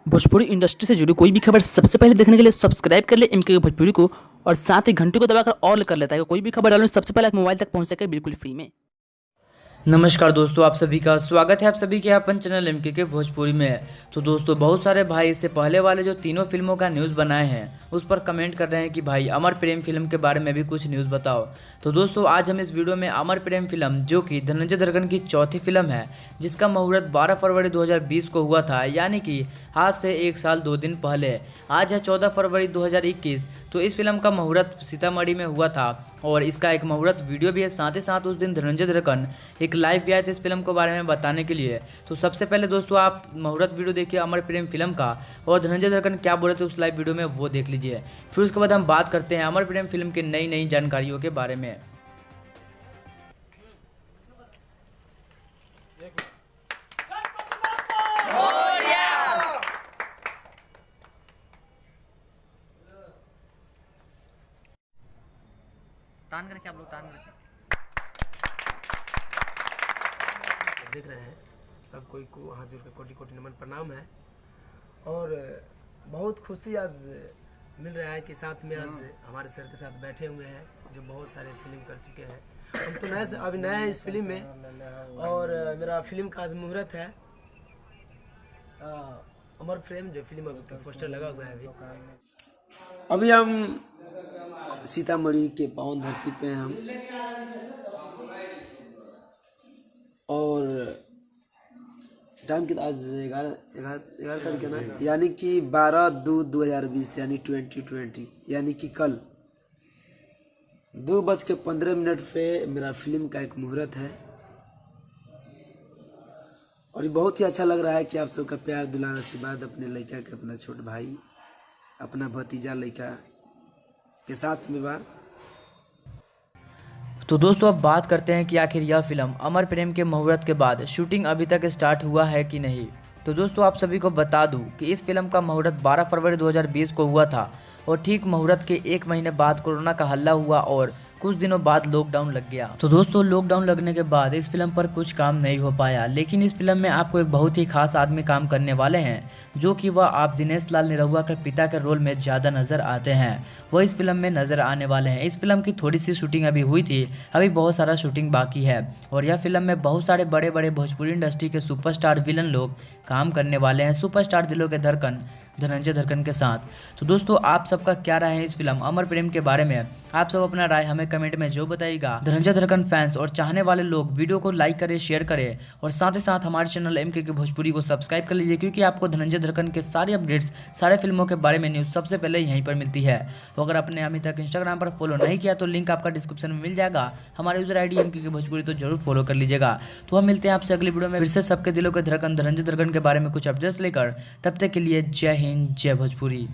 Bhojpuri industry से जुड़ी कोई भी खबर सबसे पहले देखने के लिए सब्सक्राइब कर ले एमके भोजपुरी को और साथ ही घंटी को दबाकर ऑल कर लेता है। कोई भी खबर डालूं सबसे पहले मोबाइल तक पहुंच सके बिल्कुल फ्री में। नमस्कार दोस्तों, आप सभी का स्वागत है आप सभी के अपन चैनल एमके के भोजपुरी में। तो दोस्तों, बहुत सारे भाई इससे पहले वाले जो तीनों फिल्मों का न्यूज़ बनाए हैं उस पर कमेंट कर रहे हैं कि भाई अमर प्रेम फिल्म के बारे में भी कुछ न्यूज़ बताओ। तो दोस्तों, आज हम इस वीडियो में अमर प्रेम फिल्म, जो कि धनंजय दर्गन की चौथी फिल्म है, जिसका मुहूर्त 12 फरवरी 2020 को हुआ था, यानी कि आज से 1 साल 2 दिन पहले। आज है 14 फरवरी 2021। तो इस फिल्म का मुहूर्त सीतामढ़ी में हुआ था और इसका एक मुहूर्त वीडियो भी है। साथ ही साथ उस दिन धनंजय दर्गन एक लाइव भी आए थे इस फिल्म के बारे में बताने के लिए। तो सबसे पहले दोस्तों, आप मुहूर्त वीडियो देखिए अमर प्रेम फिल्म का, और धनंजय दर्गन क्या बोले थे उस लाइव वीडियो में वो देख लीजिए। फिर उसके बाद हम बात करते हैं अमर प्रेम फिल्म की नई नई जानकारियों के बारे में। तान करके आप लोग तान करके देख रहे हैं। सब कोई को हाथ जोड़ के कोटि कोटि नमन प्रणाम है। और बहुत खुशी आज मिल रहा है कि साथ में आज हमारे सर के साथ बैठे हुए हैं जो बहुत सारे फिल्म कर चुके हैं। हम तो अभी नए हैं इस फिल्म में, और मेरा फिल्म का आज मुहूर्त है। अमर प्रेम जो फिल्म का पोस्टर लगा हुआ है अभी हम सीतामढ़ी के पावन धरती पे हैं हम, और टाइम कितना आज 11 तारीख है ना, यानी कि 12/2/2020 यानी 2020, यानी कि कल 2:15 पे मेरा फिल्म का एक मुहूर्त है। और ये बहुत ही अच्छा लग रहा है कि आप सबका प्यार दुलार आशीर्वाद अपने लड़का के, अपना छोट भाई, अपना भतीजा लड़का के साथ में बा। तो दोस्तों, अब बात करते हैं कि आखिर यह फिल्म अमर प्रेम के मुहूर्त के बाद शूटिंग अभी तक स्टार्ट हुआ है कि नहीं। तो दोस्तों, आप सभी को बता दूं कि इस फिल्म का मुहूर्त 12 फरवरी 2020 को हुआ था, और ठीक मुहूर्त के 1 महीने बाद कोरोना का हल्ला हुआ और कुछ दिनों बाद लॉकडाउन लग गया। तो दोस्तों, लॉकडाउन लगने के बाद इस फिल्म पर कुछ काम नहीं हो पाया, लेकिन इस फिल्म में आपको एक बहुत ही खास आदमी काम करने वाले हैं, जो कि वह आप दिनेश लाल निरहुआ के पिता के रोल में ज़्यादा नज़र आते हैं। वह इस फिल्म में नज़र आने वाले हैं। इस फिल्म की थोड़ी सी शूटिंग अभी हुई थी, अभी बहुत सारा शूटिंग बाकी है, और यह फिल्म में बहुत सारे बड़े बड़े भोजपुरी इंडस्ट्री के सुपरस्टार विलन लोग काम करने वाले हैं, सुपरस्टार दिलों के धड़कन धनंजय दर्गन के साथ। तो दोस्तों, आप सबका क्या राय है इस फिल्म अमर प्रेम के बारे में? आप सब अपना राय हमें कमेंट में जो बताइएगा। धनंजय दर्गन फैंस और चाहने वाले लोग वीडियो को लाइक करें, शेयर करें, और साथ ही साथ हमारे चैनल एमके के भोजपुरी को सब्सक्राइब कर लीजिए, क्योंकि आपको धनंजय दर्गन के सारे अपडेट्स, सारे फिल्मों के बारे में न्यूज़ सबसे पहले यहीं पर मिलती है। तो अगर आपने अभी तक इंस्टाग्राम पर फॉलो नहीं किया तो लिंक आपका डिस्क्रिप्शन में मिल जाएगा। हमारे यूजर ID एमके के भोजपुरी तो जरूर फॉलो कर लीजिएगा। तो हम मिलते हैं आपसे अगली वीडियो में फिर से सबके दिलों के धड़कन धनंजय दर्गन के बारे में कुछ अपडेट्स लेकर। तब तक के लिए जय हिंद, जय भोजपुरी।